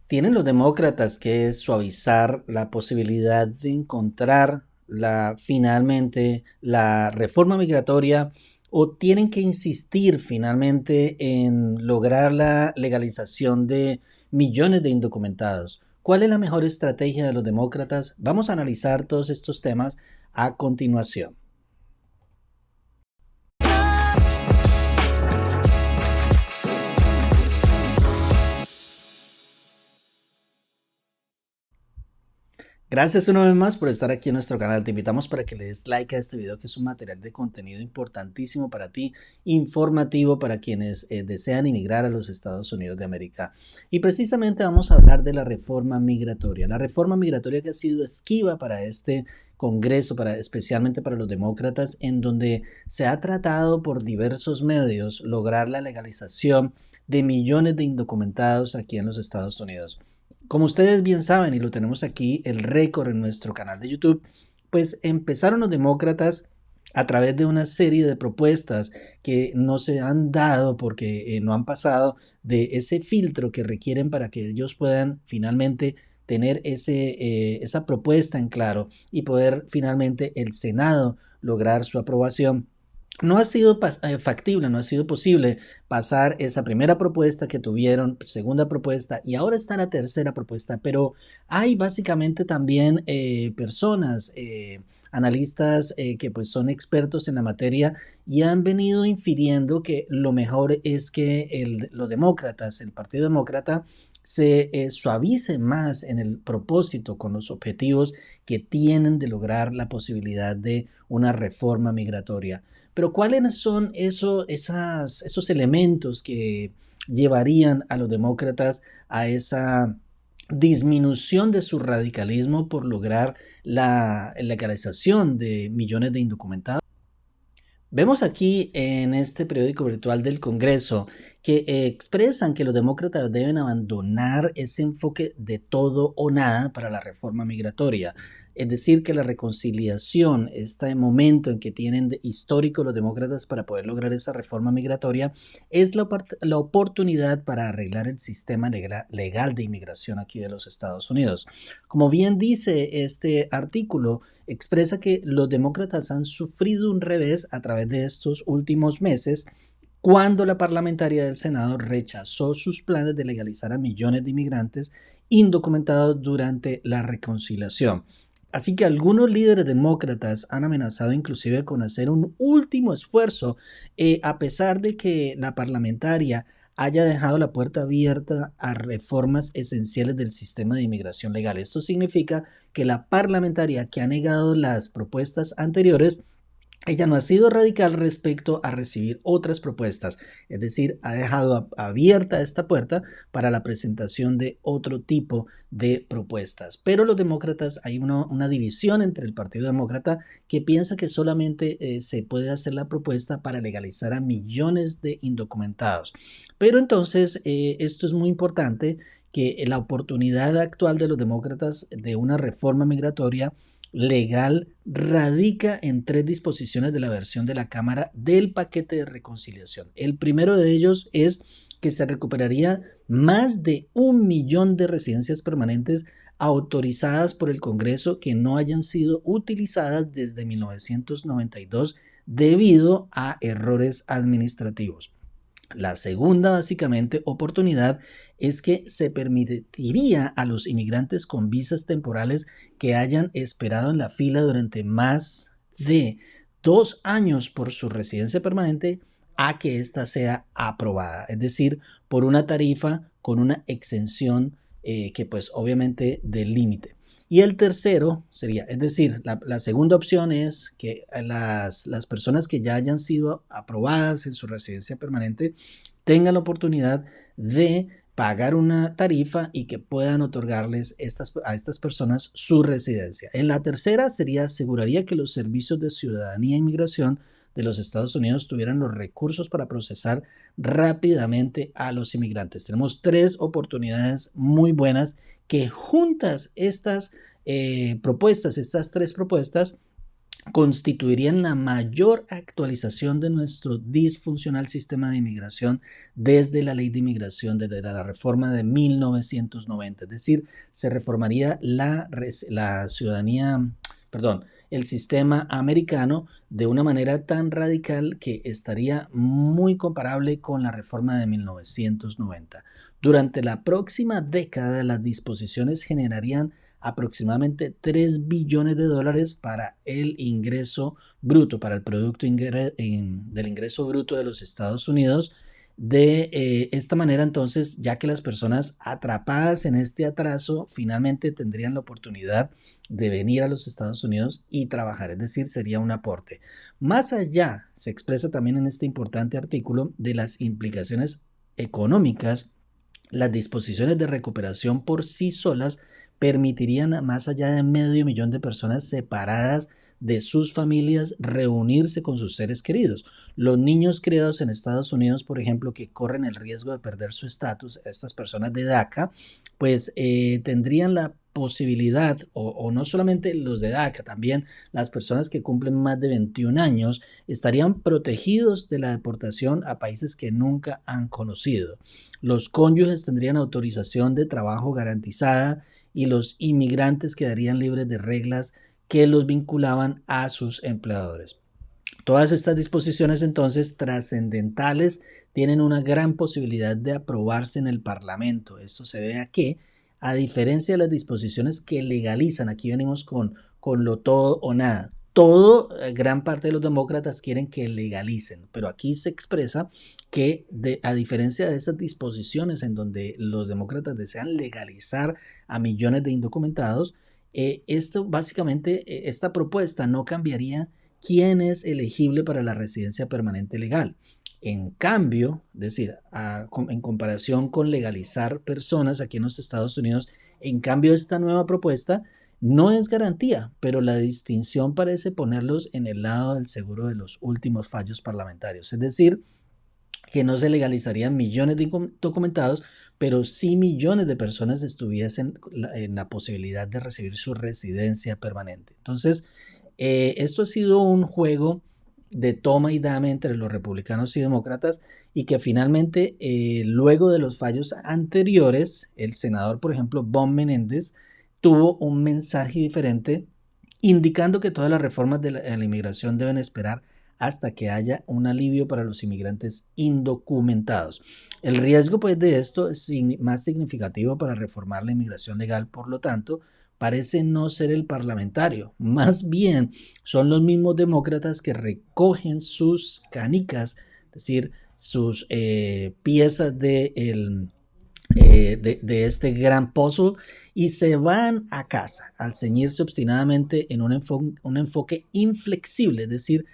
Tienen los demócratas que suavizar la posibilidad de encontrar finalmente la reforma migratoria o tienen que insistir finalmente en lograr la legalización de millones de indocumentados. ¿Cuál es la mejor estrategia de los demócratas? Vamos a analizar todos estos temas a continuación. Gracias una vez más por estar aquí en nuestro canal. Te invitamos para que le des like a este video, que es un material de contenido importantísimo para ti, informativo para quienes desean emigrar a los Estados Unidos de América. Y precisamente vamos a hablar de la reforma migratoria. La reforma migratoria que ha sido esquiva para este Congreso, especialmente para los demócratas, en donde se ha tratado por diversos medios lograr la legalización de millones de indocumentados aquí en los Estados Unidos. Como ustedes bien saben, y lo tenemos aquí, el récord en nuestro canal de YouTube, pues empezaron los demócratas a través de una serie de propuestas que no se han dado porque no han pasado de ese filtro que requieren para que ellos puedan finalmente tener esa propuesta en claro y poder finalmente el Senado lograr su aprobación. No ha sido factible, no ha sido posible pasar esa primera propuesta que tuvieron, segunda propuesta y ahora está la tercera propuesta, pero hay básicamente también personas, analistas que pues son expertos en la materia y han venido infiriendo que lo mejor es que los demócratas, el Partido Demócrata, se suavice más en el propósito con los objetivos que tienen de lograr la posibilidad de una reforma migratoria. Pero ¿cuáles son esos elementos que llevarían a los demócratas a esa disminución de su radicalismo por lograr la legalización de millones de indocumentados? Vemos aquí en este periódico virtual del Congreso que expresan que los demócratas deben abandonar ese enfoque de todo o nada para la reforma migratoria. Es decir, que la reconciliación, este momento en que tienen de histórico los demócratas para poder lograr esa reforma migratoria, es la oportunidad para arreglar el sistema legal de inmigración aquí de los Estados Unidos. Como bien dice este artículo, expresa que los demócratas han sufrido un revés a través de estos últimos meses cuando la parlamentaria del Senado rechazó sus planes de legalizar a millones de inmigrantes indocumentados durante la reconciliación. Así que algunos líderes demócratas han amenazado inclusive con hacer un último esfuerzo, a pesar de que la parlamentaria haya dejado la puerta abierta a reformas esenciales del sistema de inmigración legal. Esto significa que la parlamentaria que ha negado las propuestas anteriores, ella no ha sido radical respecto a recibir otras propuestas, es decir, ha dejado abierta esta puerta para la presentación de otro tipo de propuestas. Pero los demócratas, hay una división entre el Partido Demócrata que piensa que solamente se puede hacer la propuesta para legalizar a millones de indocumentados. Pero entonces, esto es muy importante, que la oportunidad actual de los demócratas de una reforma migratoria legal radica en tres disposiciones de la versión de la Cámara del paquete de reconciliación. El primero de ellos es que se recuperaría más de 1 millón de residencias permanentes autorizadas por el Congreso que no hayan sido utilizadas desde 1992 debido a errores administrativos. La segunda, básicamente, oportunidad es que se permitiría a los inmigrantes con visas temporales que hayan esperado en la fila durante más de 2 años por su residencia permanente a que ésta sea aprobada, es decir, por una tarifa con una exención que pues obviamente del límite. Y el tercero sería, es decir, la segunda opción es que las personas que ya hayan sido aprobadas en su residencia permanente tengan la oportunidad de pagar una tarifa y que puedan otorgarles a estas personas su residencia. En la tercera aseguraría que los servicios de ciudadanía e inmigración de los Estados Unidos tuvieran los recursos para procesar rápidamente a los inmigrantes. Tenemos tres oportunidades muy buenas que juntas estas tres propuestas constituirían la mayor actualización de nuestro disfuncional sistema de inmigración desde la ley de inmigración, desde la reforma de 1990. Es decir, se reformaría la ciudadanía, perdón, el sistema americano de una manera tan radical que estaría muy comparable con la reforma de 1990. Durante la próxima década, las disposiciones generarían aproximadamente 3 billones de dólares para el ingreso bruto, para el producto del ingreso bruto de los Estados Unidos. De esta manera, entonces, ya que las personas atrapadas en este atraso finalmente tendrían la oportunidad de venir a los Estados Unidos y trabajar, es decir, sería un aporte. Más allá, se expresa también en este importante artículo de las implicaciones económicas. Las disposiciones de recuperación por sí solas permitirían a más allá de medio millón de personas separadas de sus familias reunirse con sus seres queridos. Los niños criados en Estados Unidos, por ejemplo, que corren el riesgo de perder su estatus, estas personas de DACA, pues tendrían la posibilidad, o no solamente los de DACA, también las personas que cumplen más de 21 años, estarían protegidos de la deportación a países que nunca han conocido. Los cónyuges tendrían autorización de trabajo garantizada y los inmigrantes quedarían libres de reglas que los vinculaban a sus empleadores. Todas estas disposiciones entonces trascendentales tienen una gran posibilidad de aprobarse en el Parlamento. Esto se ve a que, a diferencia de las disposiciones que legalizan, aquí venimos con lo todo o nada. Todo, gran parte de los demócratas quieren que legalicen, pero aquí se expresa que a diferencia de esas disposiciones en donde los demócratas desean legalizar a millones de indocumentados, esto básicamente, esta propuesta no cambiaría quién es elegible para la residencia permanente legal. En cambio, es decir, en comparación con legalizar personas aquí en los Estados Unidos, en cambio esta nueva propuesta no es garantía, pero la distinción parece ponerlos en el lado del seguro de los últimos fallos parlamentarios, es decir, que no se legalizarían millones de indocumentados, pero sí millones de personas estuviesen en la posibilidad de recibir su residencia permanente. Entonces, esto ha sido un juego de toma y dame entre los republicanos y demócratas y que finalmente, luego de los fallos anteriores, el senador, por ejemplo, Bob Menéndez, tuvo un mensaje diferente indicando que todas las reformas de la inmigración deben esperar hasta que haya un alivio para los inmigrantes indocumentados. El riesgo pues de esto es más significativo para reformar la inmigración legal, por lo tanto, parece no ser el parlamentario, más bien son los mismos demócratas que recogen sus canicas, es decir, sus piezas de este gran puzzle y se van a casa al ceñirse obstinadamente en un enfoque inflexible, es decir,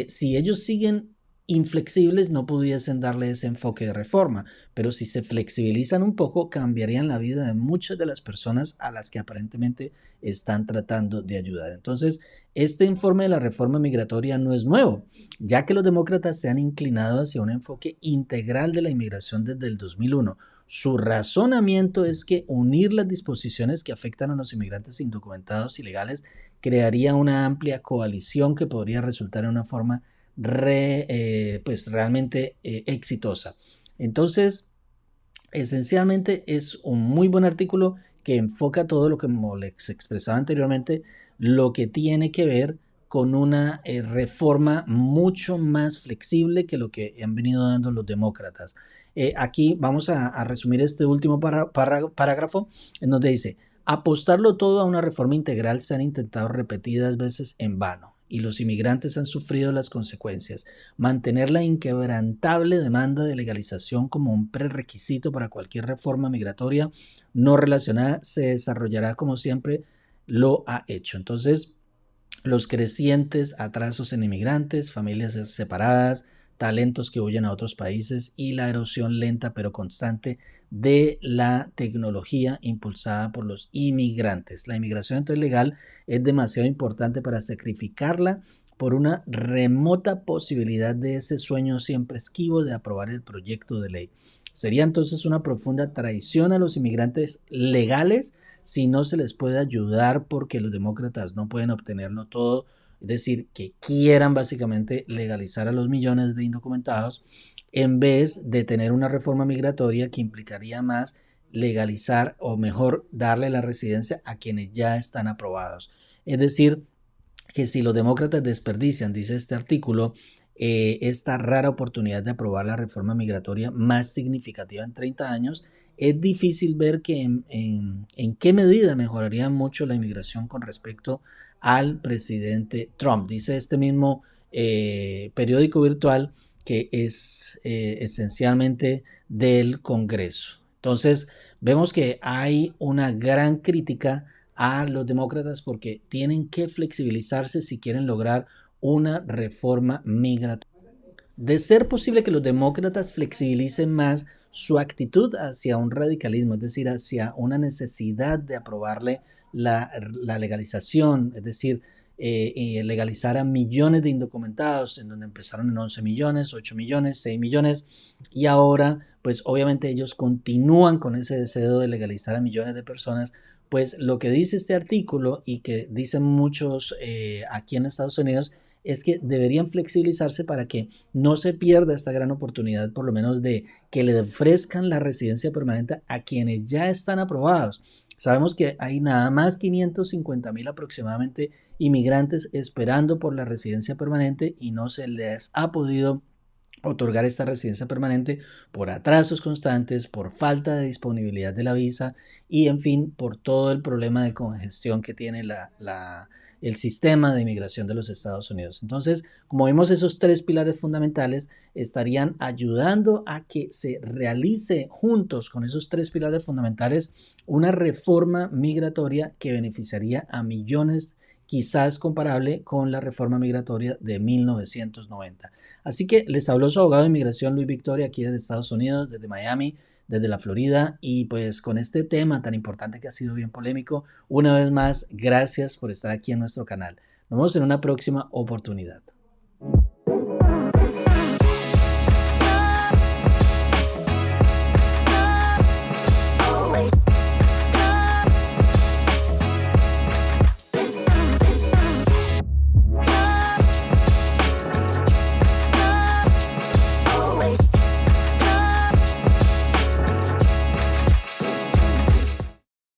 si ellos siguen inflexibles no pudiesen darle ese enfoque de reforma, pero si se flexibilizan un poco cambiarían la vida de muchas de las personas a las que aparentemente están tratando de ayudar. Entonces, este informe de la reforma migratoria no es nuevo, ya que los demócratas se han inclinado hacia un enfoque integral de la inmigración desde el 2001. Su razonamiento es que unir las disposiciones que afectan a los inmigrantes indocumentados ilegales crearía una amplia coalición que podría resultar en una forma pues realmente exitosa. Entonces, esencialmente es un muy buen artículo que enfoca todo lo que, como les expresaba anteriormente, lo que tiene que ver con una reforma mucho más flexible que lo que han venido dando los demócratas. Aquí vamos a resumir este último parágrafo en donde dice: apostarlo todo a una reforma integral se han intentado repetidas veces en vano y los inmigrantes han sufrido las consecuencias. Mantener la inquebrantable demanda de legalización como un prerequisito para cualquier reforma migratoria no relacionada se desarrollará como siempre lo ha hecho. Entonces, los crecientes atrasos en inmigrantes, familias separadas, talentos que huyen a otros países y la erosión lenta pero constante de la tecnología impulsada por los inmigrantes. La inmigración entonces legal es demasiado importante para sacrificarla por una remota posibilidad de ese sueño siempre esquivo de aprobar el proyecto de ley. Sería entonces una profunda traición a los inmigrantes legales si no se les puede ayudar porque los demócratas no pueden obtenerlo todo es decir, que quieran básicamente legalizar a los millones de indocumentados en vez de tener una reforma migratoria que implicaría más legalizar o mejor darle la residencia a quienes ya están aprobados. Es decir, que si los demócratas desperdician, dice este artículo, esta rara oportunidad de aprobar la reforma migratoria más significativa en 30 años, es difícil ver que en qué medida mejoraría mucho la inmigración con respecto al presidente Trump. Dice este mismo periódico virtual que es esencialmente del Congreso. Entonces, vemos que hay una gran crítica a los demócratas porque tienen que flexibilizarse si quieren lograr una reforma migratoria. De ser posible que los demócratas flexibilicen más su actitud hacia un radicalismo, es decir, hacia una necesidad de aprobarle la legalización, es decir, legalizar a millones de indocumentados, en donde empezaron en 11 millones, 8 millones, 6 millones, y ahora, pues obviamente ellos continúan con ese deseo de legalizar a millones de personas. Pues lo que dice este artículo y que dicen muchos aquí en Estados Unidos es que deberían flexibilizarse para que no se pierda esta gran oportunidad, por lo menos de que le ofrezcan la residencia permanente a quienes ya están aprobados. Sabemos que hay nada más 550,000 aproximadamente inmigrantes esperando por la residencia permanente y no se les ha podido otorgar esta residencia permanente por atrasos constantes, por falta de disponibilidad de la visa y, en fin, por todo el problema de congestión que tiene el sistema de inmigración de los Estados Unidos. Entonces, como vemos, esos tres pilares fundamentales estarían ayudando a que se realice juntos con esos tres pilares fundamentales una reforma migratoria que beneficiaría a millones, quizás comparable con la reforma migratoria de 1990. Así que les habló su abogado de inmigración Luis Victoria aquí desde Estados Unidos, desde Miami, desde la Florida, y pues con este tema tan importante que ha sido bien polémico, una vez más, gracias por estar aquí en nuestro canal. Nos vemos en una próxima oportunidad.